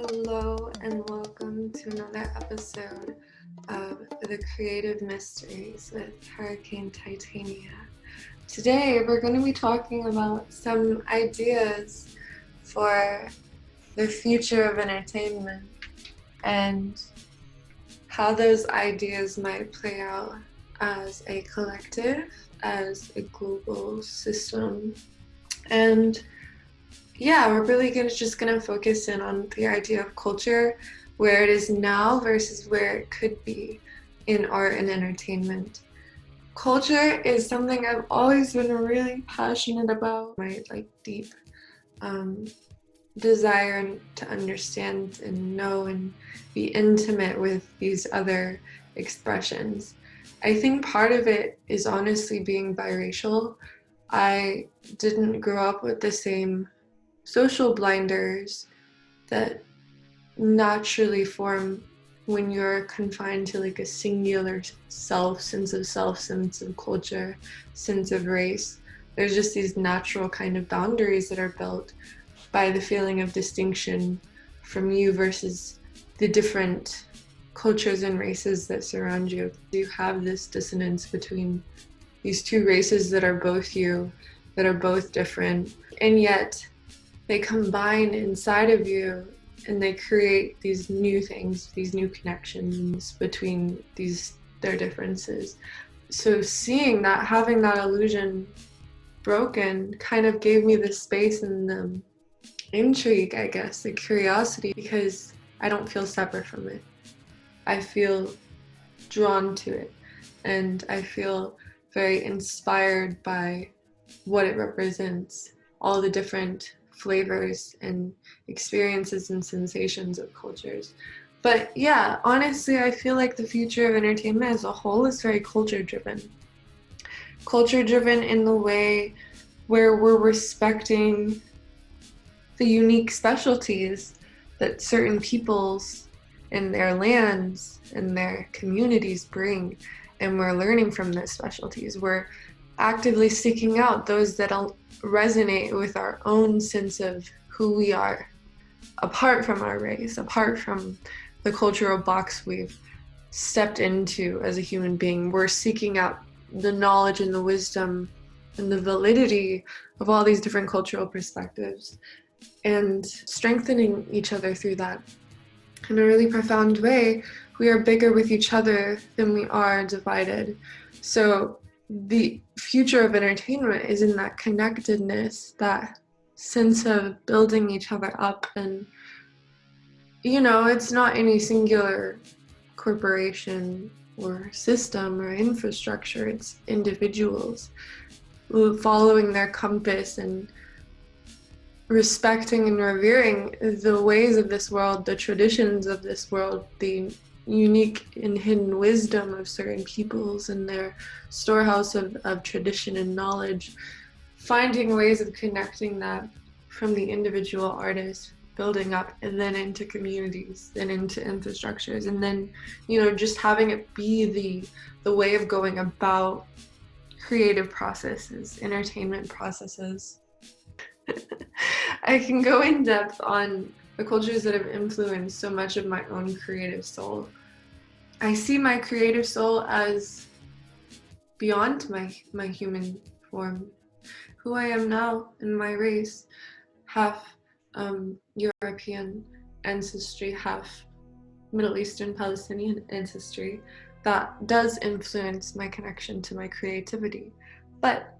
Hello and welcome to another episode of The Creative Mysteries with Hurricane Titania. Today we're going to be talking about some ideas for the future of entertainment and how those ideas might play out as a collective, as a global system. And yeah, we're really just gonna focus in on the idea of culture, where it is now versus where it could be in art and entertainment. Culture is something I've always been really passionate about. My deep desire to understand and know and be intimate with these other expressions. I think part of it is honestly being biracial. I didn't grow up with the same social blinders that naturally form when you're confined to a singular sense of culture, sense of race. There's just these natural kind of boundaries that are built by the feeling of distinction from you versus the different cultures and races that surround you. You have this dissonance between these two races that are both you, that are both different, and yet they combine inside of you and they create these new things, these new connections between their differences. So seeing that, having that illusion broken kind of gave me the space and the intrigue, I guess, the curiosity, because I don't feel separate from it. I feel drawn to it and I feel very inspired by what it represents, all the different flavors and experiences and sensations of cultures. But yeah, honestly, I feel like the future of entertainment as a whole is very culture driven. Culture driven in the way where we're respecting the unique specialties that certain peoples in their lands and their communities bring, and we're learning from those specialties. We're actively seeking out those that'll resonate with our own sense of who we are, apart from our race, apart from the cultural box we've stepped into as a human being. We're seeking out the knowledge and the wisdom and the validity of all these different cultural perspectives and strengthening each other through that. In a really profound way, we are bigger with each other than we are divided. So the future of entertainment is in that connectedness, that sense of building each other up. And, it's not any singular corporation or system or infrastructure. It's individuals following their compass and respecting and revering the ways of this world, the traditions of this world, the unique and hidden wisdom of certain peoples and their storehouse of tradition and knowledge, finding ways of connecting that from the individual artist, building up, and then into communities, then into infrastructures, and then, just having it be the way of going about creative processes, entertainment processes. I can go in depth on the cultures that have influenced so much of my own creative soul. I see my creative soul as beyond my human form. Who I am now in my race, half European ancestry, half Middle Eastern Palestinian ancestry, that does influence my connection to my creativity. But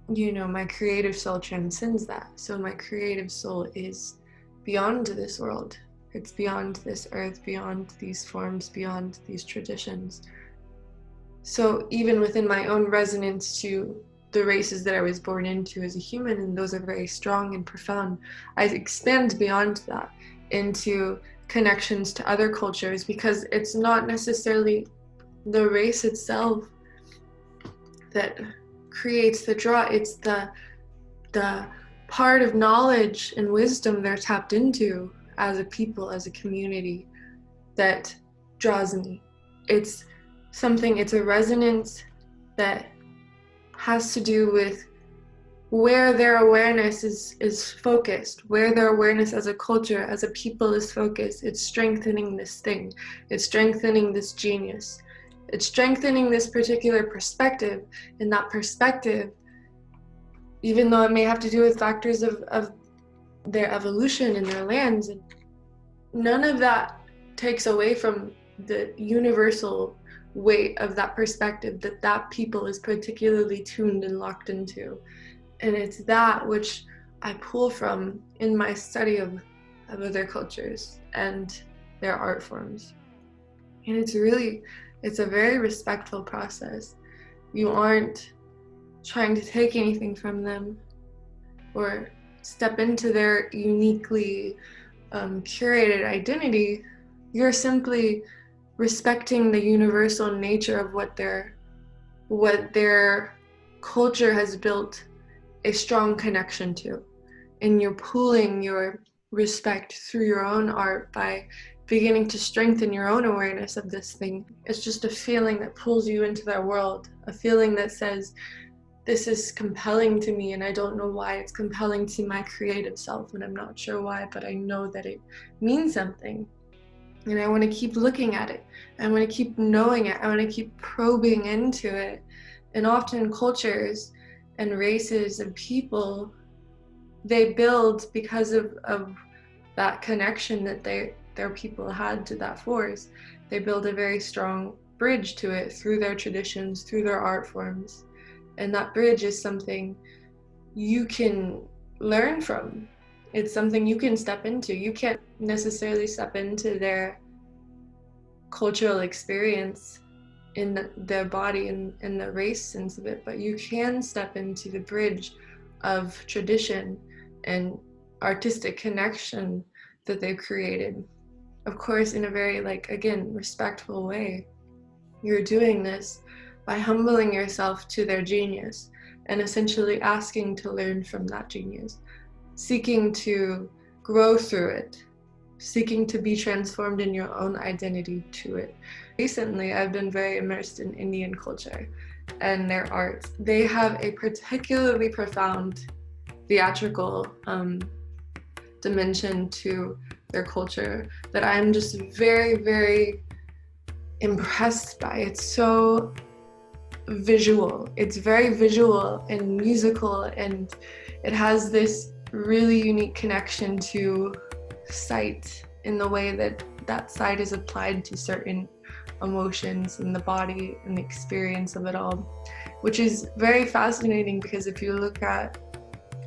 my creative soul transcends that. So my creative soul is beyond this world. It's beyond this earth, beyond these forms, beyond these traditions. So even within my own resonance to the races that I was born into as a human, and those are very strong and profound, I expand beyond that into connections to other cultures, because it's not necessarily the race itself that creates the draw. It's the part of knowledge and wisdom they're tapped into as a people, as a community, that draws me. It's a resonance that has to do with where their awareness is focused, where their awareness as a culture, as a people is focused, it's strengthening this thing. It's strengthening this genius. It's strengthening this particular perspective. And that perspective, even though it may have to do with factors of their evolution and their lands, none of that takes away from the universal weight of that perspective that that people is particularly tuned and locked into. And it's that which I pull from in my study of other cultures and their art forms. And it's a very respectful process. You aren't trying to take anything from them or step into their uniquely curated identity. You're simply respecting the universal nature of what their culture has built a strong connection to. And you're pooling your respect through your own art by beginning to strengthen your own awareness of this thing. It's just a feeling that pulls you into their world, a feeling that says, this is compelling to me, and I don't know why it's compelling to my creative self, and I'm not sure why, but I know that it means something. And I want to keep looking at it. I want to keep knowing it. I want to keep probing into it. And often cultures and races and people, they build because of that connection that their people had to that force. They build a very strong bridge to it through their traditions, through their art forms. And that bridge is something you can learn from. It's something you can step into. You can't necessarily step into their cultural experience in their body and the race sense of it, but you can step into the bridge of tradition and artistic connection that they've created. Of course, in a very, again, respectful way. You're doing this by humbling yourself to their genius and essentially asking to learn from that genius, seeking to grow through it, seeking to be transformed in your own identity to it. Recently, I've been very immersed in Indian culture and their art. They have a particularly profound theatrical dimension to their culture that I'm just very, very impressed by. It's so visual. It's very visual and musical, and it has this really unique connection to sight in the way that that sight is applied to certain emotions in the body and the experience of it all, which is very fascinating because if you look at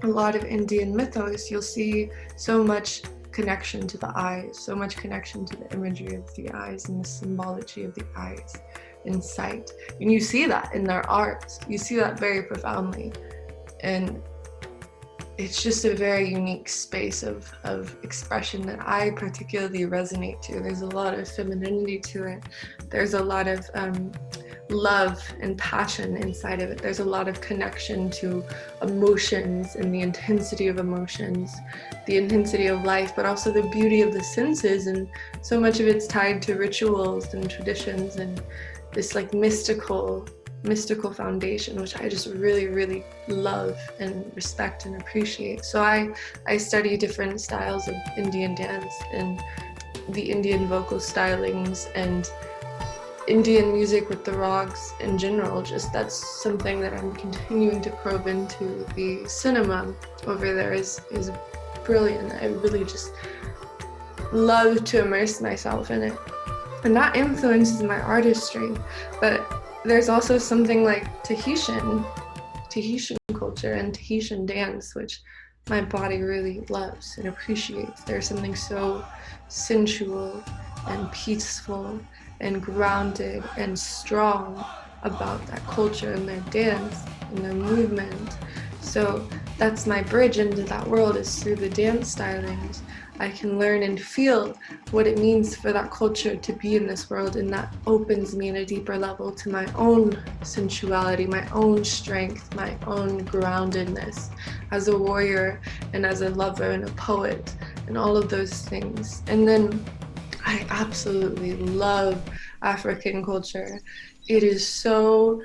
a lot of Indian mythos, you'll see so much connection to the eyes, so much connection to the imagery of the eyes and the symbology of the eyes in sight. And you see that in their art. You see that very profoundly. And it's just a very unique space of expression that I particularly resonate to. There's a lot of femininity to it. There's a lot of love and passion inside of it. There's a lot of connection to emotions and the intensity of emotions, the intensity of life, but also the beauty of the senses. And so much of it's tied to rituals and traditions and this mystical foundation, which I just really, really love and respect and appreciate. So I study different styles of Indian dance and the Indian vocal stylings and Indian music with the rags in general. Just that's something that I'm continuing to probe into. The cinema over there is brilliant. I really just love to immerse myself in it. And that influences my artistry. But there's also something like Tahitian culture and Tahitian dance, which my body really loves and appreciates. There's something so sensual and peaceful and grounded and strong about that culture and their dance and their movement. So that's my bridge into that world, is through the dance stylings. I can learn and feel what it means for that culture to be in this world, and that opens me in a deeper level to my own sensuality, my own strength, my own groundedness as a warrior and as a lover and a poet and all of those things. And then I absolutely love African culture. It is so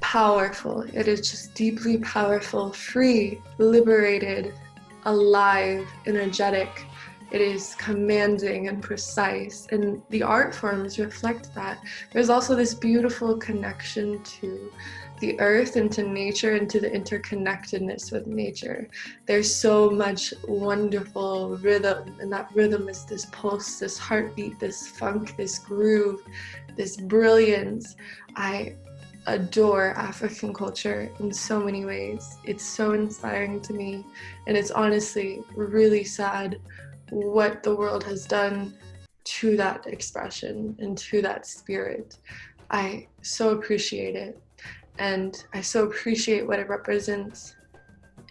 powerful. It is just deeply powerful, free, liberated, alive, energetic. It is commanding and precise, and the art forms reflect that. There's also this beautiful connection to the earth and to nature and to the interconnectedness with nature. There's so much wonderful rhythm, and that rhythm is this pulse, this heartbeat, this funk, this groove, this brilliance. I adore African culture in so many ways. It's so inspiring to me, and it's honestly really sad what the world has done to that expression and to that spirit. I so appreciate it, and I so appreciate what it represents.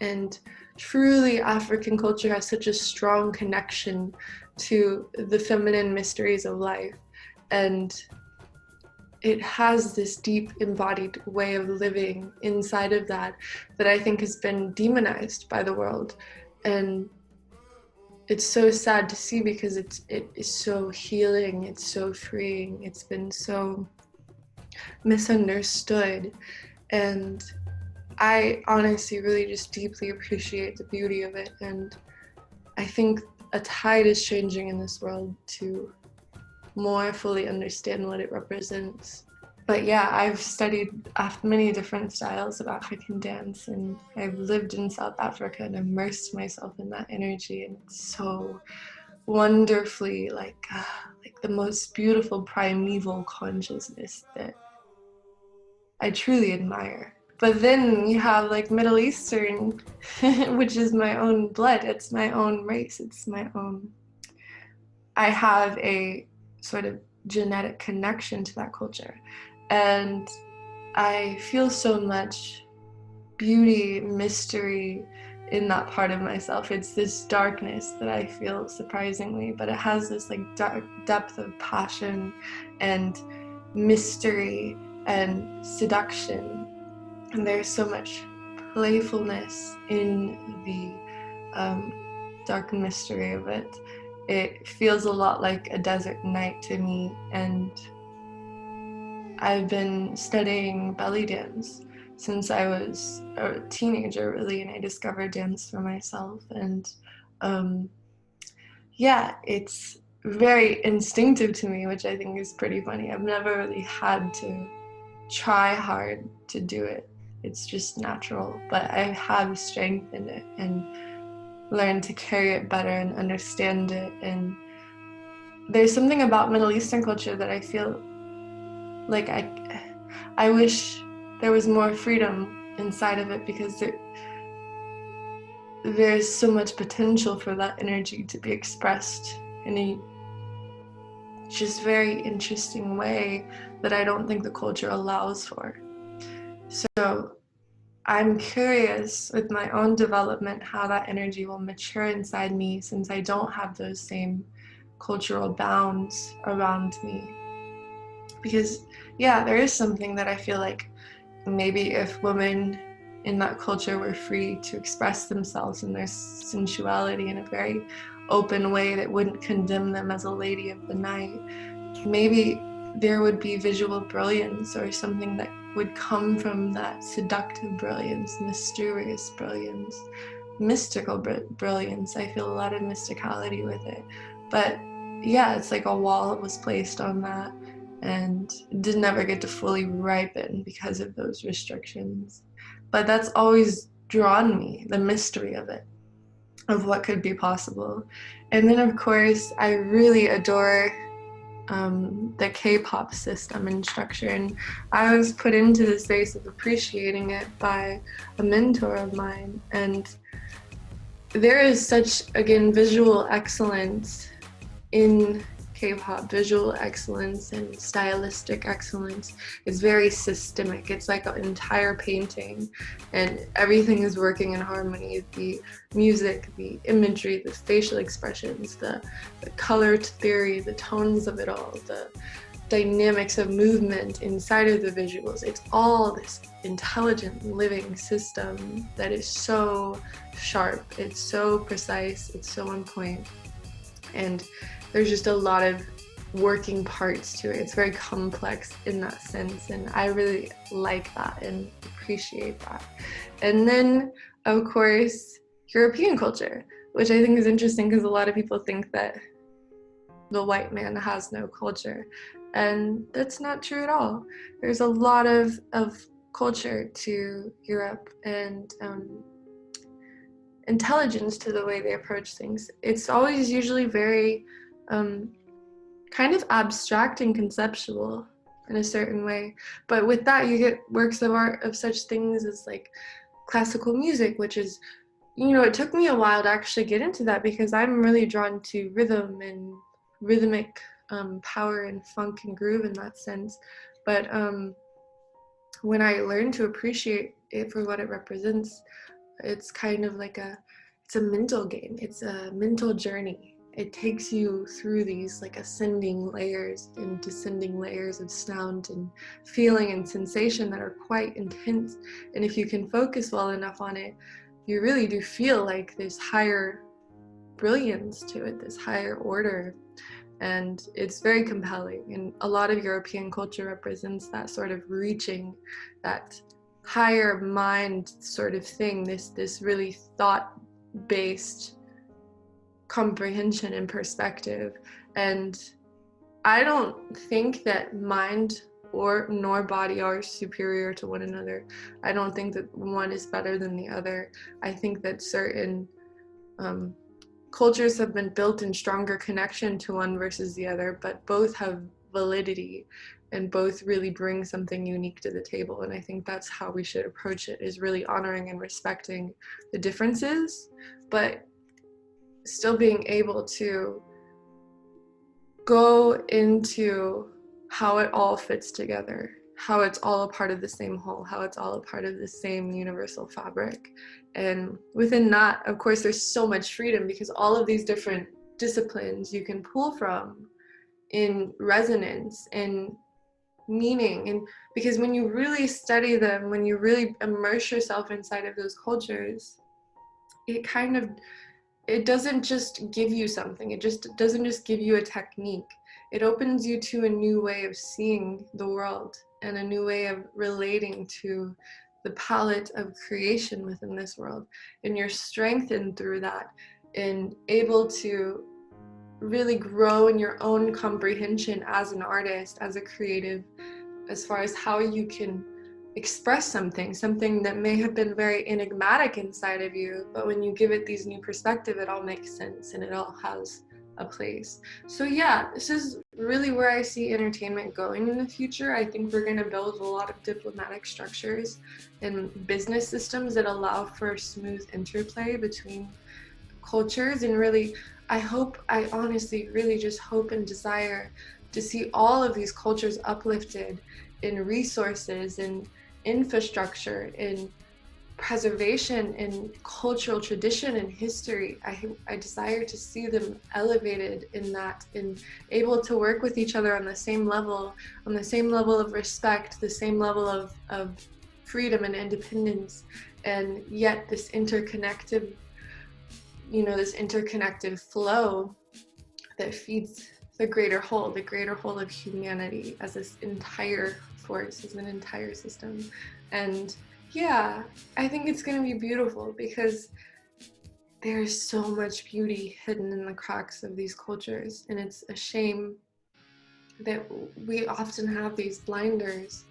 And truly, African culture has such a strong connection to the feminine mysteries of life, and it has this deep embodied way of living inside of that I think has been demonized by the world. And it's so sad to see, because it is so healing, it's so freeing, it's been so misunderstood. And I honestly really just deeply appreciate the beauty of it, and I think a tide is changing in this world to more fully understand what it represents. But yeah, I've studied many different styles of African dance, and I've lived in South Africa and immersed myself in that energy, and it's so wonderfully like the most beautiful primeval consciousness that I truly admire. But then you have like Middle Eastern, which is my own blood, it's my own race, it's my own. I have a sort of genetic connection to that culture, and I feel so much beauty, mystery in that part of myself. It's this darkness that I feel, surprisingly, but it has this like dark depth of passion and mystery and seduction, and there's so much playfulness in the dark mystery of it. It feels a lot like a desert night to me, and I've been studying belly dance since I was a teenager, really, and I discovered dance for myself. And yeah, it's very instinctive to me, which I think is pretty funny. I've never really had to try hard to do it. It's just natural, but I have strength in it and learned to carry it better and understand it. And there's something about Middle Eastern culture that I feel like I wish there was more freedom inside of it, because there's so much potential for that energy to be expressed in a just very interesting way that I don't think the culture allows for. So I'm curious with my own development how that energy will mature inside me, since I don't have those same cultural bounds around me. Because yeah, there is something that I feel like maybe if women in that culture were free to express themselves and their sensuality in a very open way that wouldn't condemn them as a lady of the night, maybe there would be visual brilliance or something that would come from that seductive brilliance, mysterious brilliance, mystical brilliance. I feel a lot of mysticality with it. But yeah, it's like a wall was placed on that, and it did never get to fully ripen because of those restrictions. But that's always drawn me, the mystery of it, of what could be possible. And then of course, I really adore the K-pop system and structure, and I was put into the space of appreciating it by a mentor of mine. And there is such, again, visual excellence in K-pop, visual excellence and stylistic excellence. It's very systemic. It's like an entire painting, and everything is working in harmony. The music, the imagery, the facial expressions, the color theory, the tones of it all, the dynamics of movement inside of the visuals. It's all this intelligent living system that is so sharp, it's so precise, it's so on point. And there's just a lot of working parts to it. It's very complex in that sense, and I really like that and appreciate that. And then, of course, European culture, which I think is interesting because a lot of people think that the white man has no culture, and that's not true at all. There's a lot of culture to Europe, and intelligence to the way they approach things. It's always usually very kind of abstract and conceptual in a certain way. But with that, you get works of art of such things as like classical music, which is, it took me a while to actually get into that because I'm really drawn to rhythm and rhythmic power and funk and groove in that sense. But when I learned to appreciate it for what it represents, it's kind of like it's a mental game. It's a mental journey. It takes you through these like ascending layers and descending layers of sound and feeling and sensation that are quite intense. And if you can focus well enough on it, you really do feel like this higher brilliance to it, this higher order. And it's very compelling. And a lot of European culture represents that sort of reaching, that higher mind sort of thing, this really thought-based comprehension and perspective. And I don't think that mind nor body are superior to one another. I don't think that one is better than the other. I think that certain cultures have been built in stronger connection to one versus the other, but both have validity and both really bring something unique to the table. And I think that's how we should approach it, is really honoring and respecting the differences, but still being able to go into how it all fits together, how it's all a part of the same whole, how it's all a part of the same universal fabric. And within that, of course, there's so much freedom because all of these different disciplines you can pull from in resonance and meaning. And because when you really study them, when you really immerse yourself inside of those cultures, it doesn't just give you something. It doesn't just give you a technique. It opens you to a new way of seeing the world and a new way of relating to the palette of creation within this world. And you're strengthened through that and able to really grow in your own comprehension as an artist, as a creative, as far as how you can express something that may have been very enigmatic inside of you, but when you give it these new perspective, it all makes sense and it all has a place. So yeah, this is really where I see entertainment going in the future. I think we're going to build a lot of diplomatic structures and business systems that allow for smooth interplay between cultures. And really, I honestly really just hope and desire to see all of these cultures uplifted in resources and infrastructure, in preservation, in cultural tradition and history. I desire to see them elevated in that and able to work with each other on the same level of respect, the same level of freedom and independence, and yet this interconnected flow that feeds the greater whole of humanity as this entire force, as an entire system. And yeah, I think it's going to be beautiful because there's so much beauty hidden in the cracks of these cultures, and it's a shame that we often have these blinders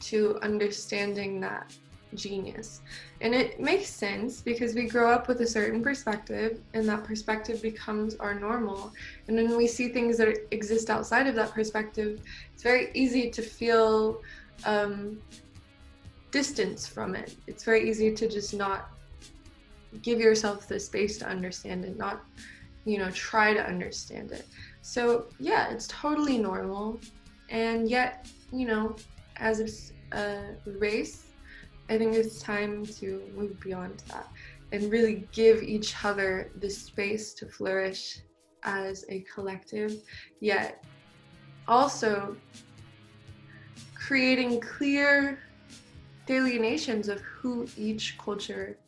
to understanding that genius. And it makes sense because we grow up with a certain perspective, and that perspective becomes our normal. And when we see things that exist outside of that perspective, it's very easy to feel distance from it. It's very easy to just not give yourself the space to understand it, not try to understand it. So yeah, it's totally normal. And yet, as a race, I think it's time to move beyond that and really give each other the space to flourish as a collective, yet also creating clear delineations of who each culture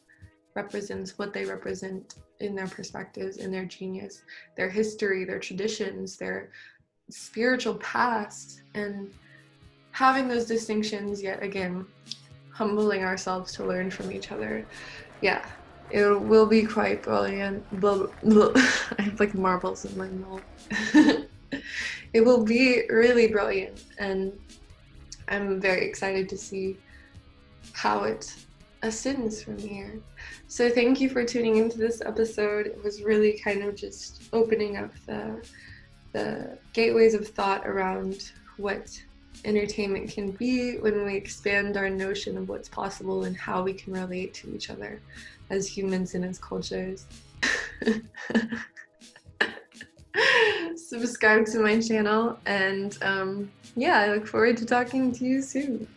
represents, what they represent in their perspectives, in their genius, their history, their traditions, their spiritual past, and having those distinctions, yet again, humbling ourselves to learn from each other. Yeah, it will be quite brilliant. Blah, blah. I have like marbles in my mouth. It will be really brilliant, and I'm very excited to see how it ascends from here. So thank you for tuning into this episode. It was really kind of just opening up the gateways of thought around what entertainment can be when we expand our notion of what's possible and how we can relate to each other as humans and as cultures. Subscribe to my channel, and yeah, I look forward to talking to you soon.